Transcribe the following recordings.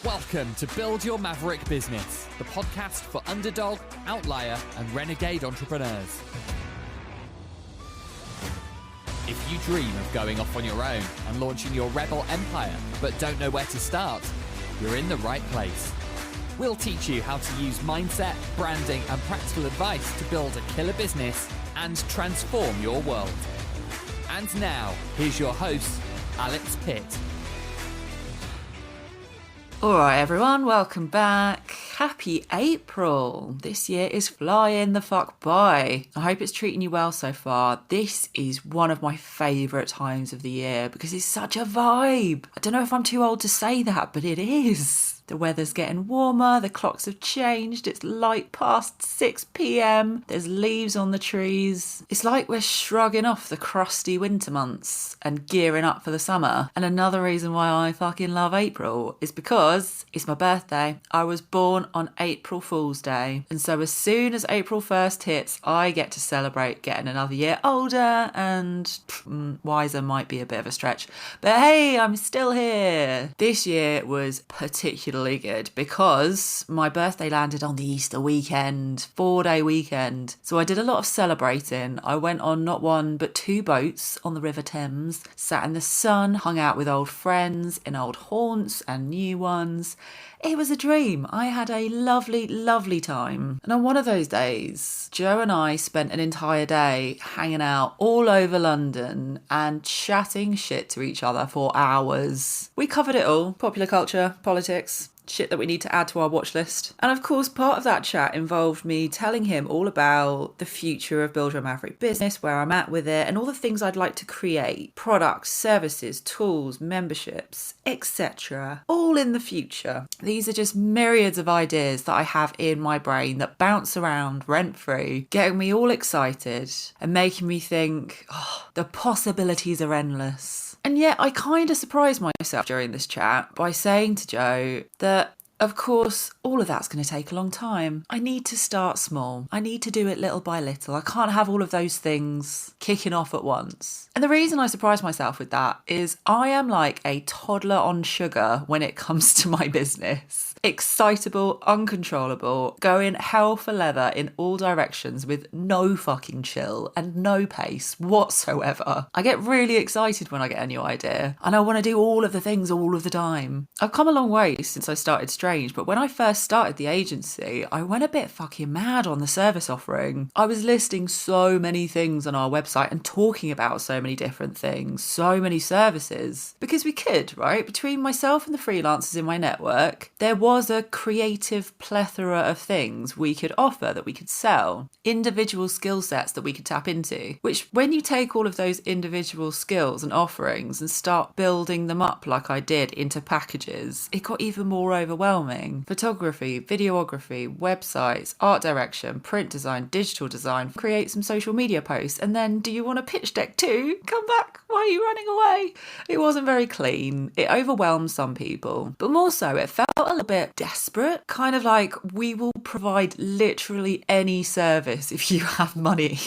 Welcome to Build Your Maverick Business, the podcast for underdog, outlier, and renegade entrepreneurs. If you dream of going off on your own and launching your rebel empire, but don't know where to start, you're in the right place. We'll teach you how to use mindset, branding, and practical advice to build a killer business and transform your world. And now, here's your host, Alex Pitt. Alright everyone, welcome back. Happy April. This year is flying the fuck by. I hope it's treating you well so far. This is one of my favourite times of the year because it's such a vibe. I don't know if I'm too old to say that, but it is. The weather's getting warmer, the clocks have changed, it's light past 6 p.m, there's leaves on the trees. It's like we're shrugging off the crusty winter months and gearing up for the summer. And another reason why I fucking love April is because it's my birthday. I was born on April Fool's Day. And so as soon as April 1st hits, I get to celebrate getting another year older and wiser might be a bit of a stretch. But hey, I'm still here. This year was particularly good because my birthday landed on the Easter weekend, 4-day weekend. So I did a lot of celebrating. I went on not one but 2 boats on the River Thames, sat in the sun, hung out with old friends in old haunts and new ones. It was a dream. I had a lovely, lovely time. And on one of those days, Joe and I spent an entire day hanging out all over London and chatting shit to each other for hours. We covered it all. Popular culture, politics, shit that we need to add to our watch list. And of course, part of that chat involved me telling him all about the future of Build Your Maverick Business, where I'm at with it, and all the things I'd like to create. Products, services, tools, memberships, etc. All in the future. These are just myriads of ideas that I have in my brain that bounce around rent-free, getting me all excited and making me think, the possibilities are endless. And yet I kind of surprised myself during this chat by saying to Joe that, of course, all of that's going to take a long time. I need to start small. I need to do it little by little. I can't have all of those things kicking off at once. And the reason I surprised myself with that is I am like a toddler on sugar when it comes to my business. Excitable, uncontrollable, going hell for leather in all directions with no fucking chill and no pace whatsoever. I get really excited when I get a new idea and I want to do all of the things all of the time. I've come a long way since I started Strange, but when I first started the agency, I went a bit fucking mad on the service offering. I was listing so many things on our website and talking about so many different things, so many services, because we could, right? Between myself and the freelancers in my network, there was a creative plethora of things we could offer, that we could sell, individual skill sets that we could tap into, which when you take all of those individual skills and offerings and start building them up like I did into packages, it got even more overwhelming. Photography, videography, websites, art direction, print design, digital design, create some social media posts, and then do you want a pitch deck too? Come back, why are you running away? It wasn't very clean. It overwhelmed some people, but more so it felt a little bit desperate, kind of like we will provide literally any service if you have money.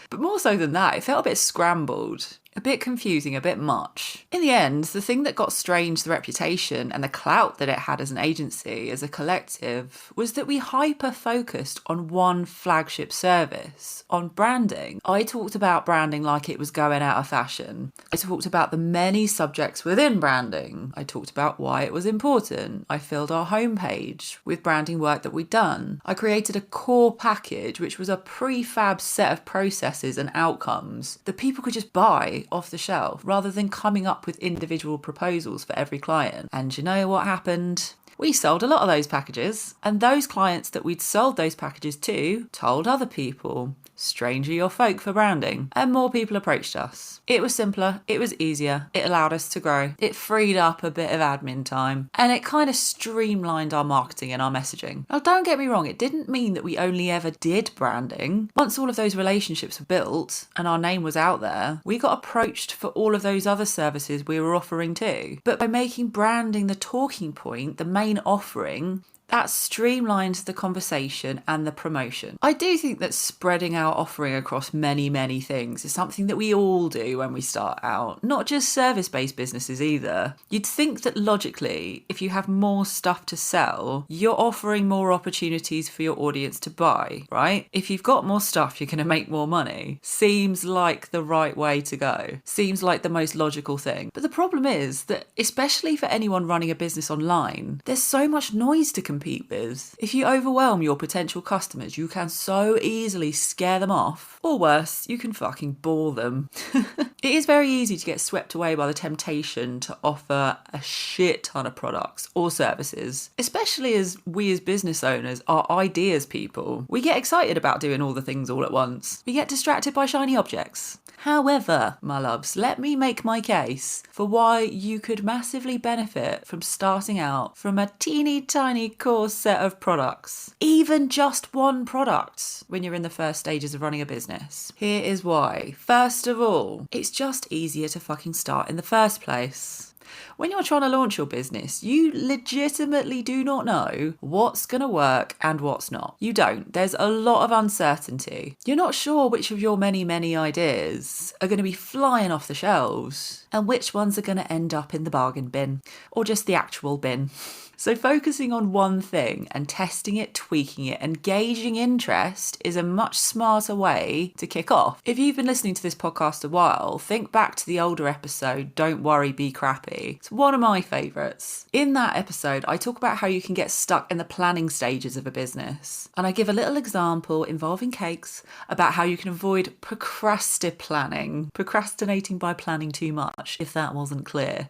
But more so than that, it felt a bit scrambled. A bit confusing, a bit much. In the end, the thing that got Strange the reputation and the clout that it had as an agency, as a collective, was that we hyper-focused on one flagship service, on branding. I talked about branding like it was going out of fashion. I talked about the many subjects within branding. I talked about why it was important. I filled our homepage with branding work that we'd done. I created a core package, which was a prefab set of processes and outcomes that people could just buy off the shelf rather than coming up with individual proposals for every client. And you know what happened? We sold a lot of those packages, and those clients that we'd sold those packages to told other people. Stranger your folk for branding, and more people approached us. It was simpler, it was easier, it allowed us to grow, it freed up a bit of admin time, and it kind of streamlined our marketing and our messaging. Now don't get me wrong, it didn't mean that we only ever did branding. Once all of those relationships were built and our name was out there, we got approached for all of those other services we were offering too. But by making branding the talking point, the main offering, That streamlines the conversation and the promotion. I do think that spreading out offering across many, many things is something that we all do when we start out, not just service-based businesses either. You'd think that logically, if you have more stuff to sell, you're offering more opportunities for your audience to buy, right? If you've got more stuff, you're going to make more money. Seems like the right way to go. Seems like the most logical thing. But the problem is that, especially for anyone running a business online, there's so much noise to compete with. If you overwhelm your potential customers, you can so easily scare them off. Or worse, you can fucking bore them. It is very easy to get swept away by the temptation to offer a shit ton of products or services, especially as we as business owners are ideas people. We get excited about doing all the things all at once. We get distracted by shiny objects. However, my loves, let me make my case for why you could massively benefit from starting out from a teeny tiny core set of products. Even just one product when you're in the first stages of running a business. Here is why. First of all, it's just easier to fucking start in the first place. When you're trying to launch your business, you legitimately do not know what's going to work and what's not. You don't. There's a lot of uncertainty. You're not sure which of your many, many ideas are going to be flying off the shelves and which ones are going to end up in the bargain bin or just the actual bin. So focusing on one thing and testing it, tweaking it, and gauging interest is a much smarter way to kick off. If you've been listening to this podcast a while, think back to the older episode, Don't Worry, Be Crappy. It's one of my favourites. In that episode, I talk about how you can get stuck in the planning stages of a business. And I give a little example involving cakes about how you can avoid procrastinating by planning too much, if that wasn't clear.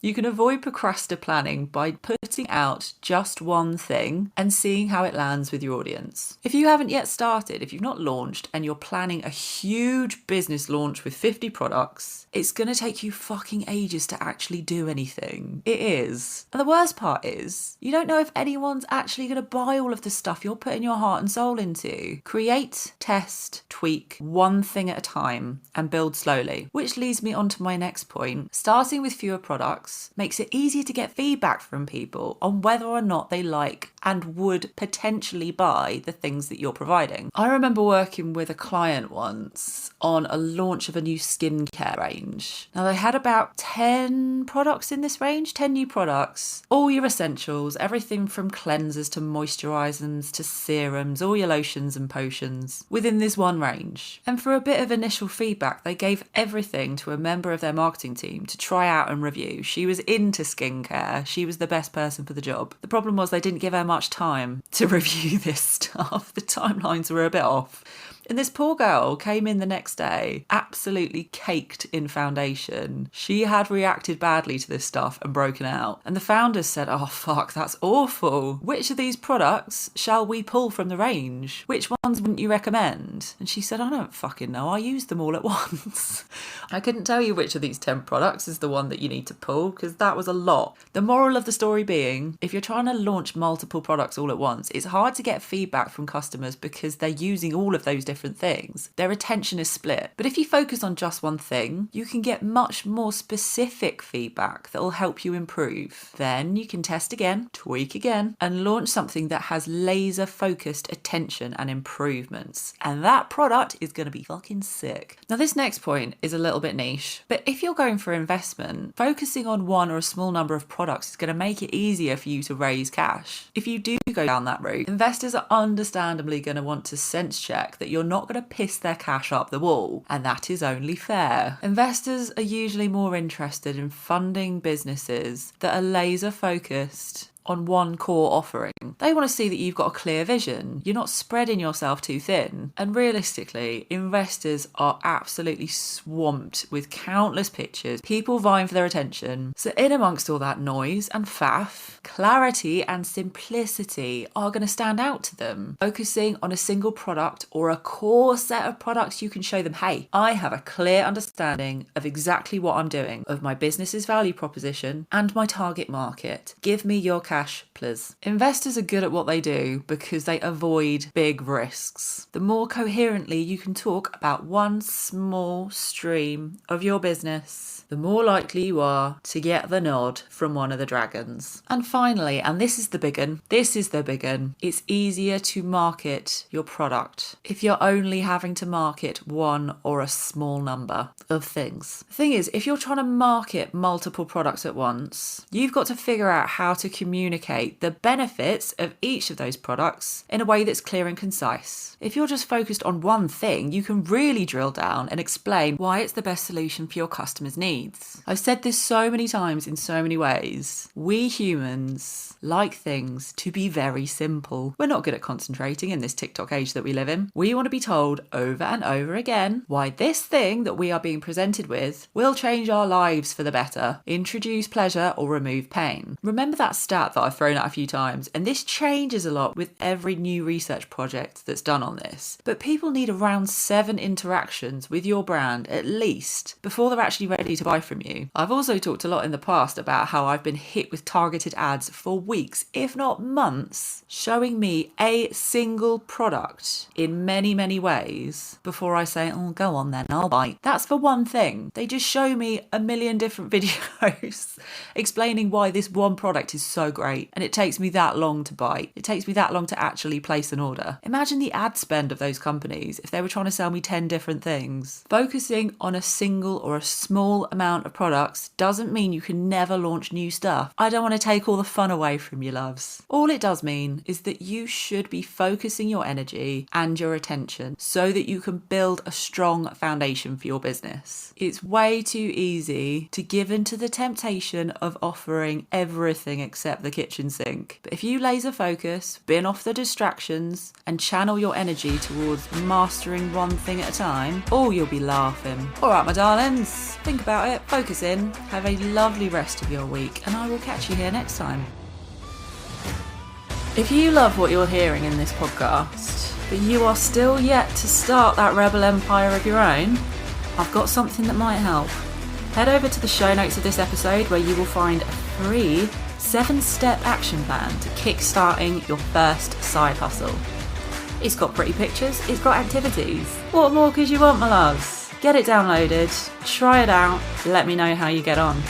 You can avoid planning by putting out just one thing and seeing how it lands with your audience. If you haven't yet started, if you've not launched and you're planning a huge business launch with 50 products, it's going to take you fucking ages to actually do anything. It is. And the worst part is, you don't know if anyone's actually going to buy all of the stuff you're putting your heart and soul into. Create, test, tweak, one thing at a time and build slowly. Which leads me on to my next point. Starting with fewer products makes it easier to get feedback from people on whether or not they like and would potentially buy the things that you're providing. I remember working with a client once on a launch of a new skincare range. Now they had about 10 products in this range, 10 new products, all your essentials, everything from cleansers to moisturisers to serums, all your lotions and potions within this one range. And for a bit of initial feedback, they gave everything to a member of their marketing team to try out and review. She was into skincare. She was the best person for the job. The problem was they didn't give her much time to review this stuff. The timelines were a bit off. And this poor girl came in the next day, absolutely caked in foundation. She had reacted badly to this stuff and broken out. And the founders said, oh fuck, that's awful. Which of these products shall we pull from the range? Which ones wouldn't you recommend? And she said, I don't fucking know. I used them all at once. I couldn't tell you which of these 10 products is the one that you need to pull because that was a lot. The moral of the story being, if you're trying to launch multiple products all at once, it's hard to get feedback from customers because they're using all of those different things. Their attention is split. But if you focus on just one thing, you can get much more specific feedback that will help you improve. Then you can test again, tweak again, and launch something that has laser focused attention and improvements. And that product is going to be fucking sick. Now this next point is a little bit niche, but if you're going for investment, focusing on one or a small number of products is going to make it easier for you to raise cash. If you do go down that route, investors are understandably going to want to sense check that you're not going to piss their cash up the wall, and that is only fair. Investors are usually more interested in funding businesses that are laser focused on one core offering. They want to see that you've got a clear vision. You're not spreading yourself too thin. And realistically, investors are absolutely swamped with countless pitches, people vying for their attention. So in amongst all that noise and faff, clarity and simplicity are going to stand out to them. Focusing on a single product or a core set of products, you can show them, hey, I have a clear understanding of exactly what I'm doing, of my business's value proposition and my target market. Give me your cash cash, please. Investors are good at what they do because they avoid big risks. The more coherently you can talk about one small stream of your business, the more likely you are to get the nod from one of the dragons. And finally, and this is the big one, it's easier to market your product if you're only having to market one or a small number of things. The thing is, if you're trying to market multiple products at once, you've got to figure out how to communicate the benefits of each of those products in a way that's clear and concise. If you're just focused on one thing, you can really drill down and explain why it's the best solution for your customers' needs. I've said this so many times in so many ways. We humans like things to be very simple. We're not good at concentrating in this TikTok age that we live in. We want to be told over and over again why this thing that we are being presented with will change our lives for the better, introduce pleasure or remove pain. Remember that stat that I've thrown out a few times, and this changes a lot with every new research project that's done on this. But people need around 7 interactions with your brand at least before they're actually ready to buy from you. I've also talked a lot in the past about how I've been hit with targeted ads for weeks, if not months, showing me a single product in many, many ways before I say, oh, go on then, I'll buy. That's for one thing. They just show me a million different videos explaining why this one product is so great, and it takes me that long to buy. It takes me that long to actually place an order. Imagine the ad spend of those companies if they were trying to sell me 10 different things. Focusing on a single or a small amount of products doesn't mean you can never launch new stuff. I don't want to take all the fun away from you, loves. All it does mean is that you should be focusing your energy and your attention so that you can build a strong foundation for your business. It's way too easy to give in to the temptation of offering everything except the kitchen sink. But if you laser focus, bin off the distractions, and channel your energy towards mastering one thing at a time, oh, you'll be laughing. All right, my darlings, think about it, focus in, have a lovely rest of your week, and I will catch you here next time. If you love what you're hearing in this podcast, but you are still yet to start that rebel empire of your own, I've got something that might help. Head over to the show notes of this episode where you will find a free 7-step action plan to kickstarting your first side hustle. It's got pretty pictures, it's got activities. What more could you want, my loves? Get it downloaded, try it out, let me know how you get on.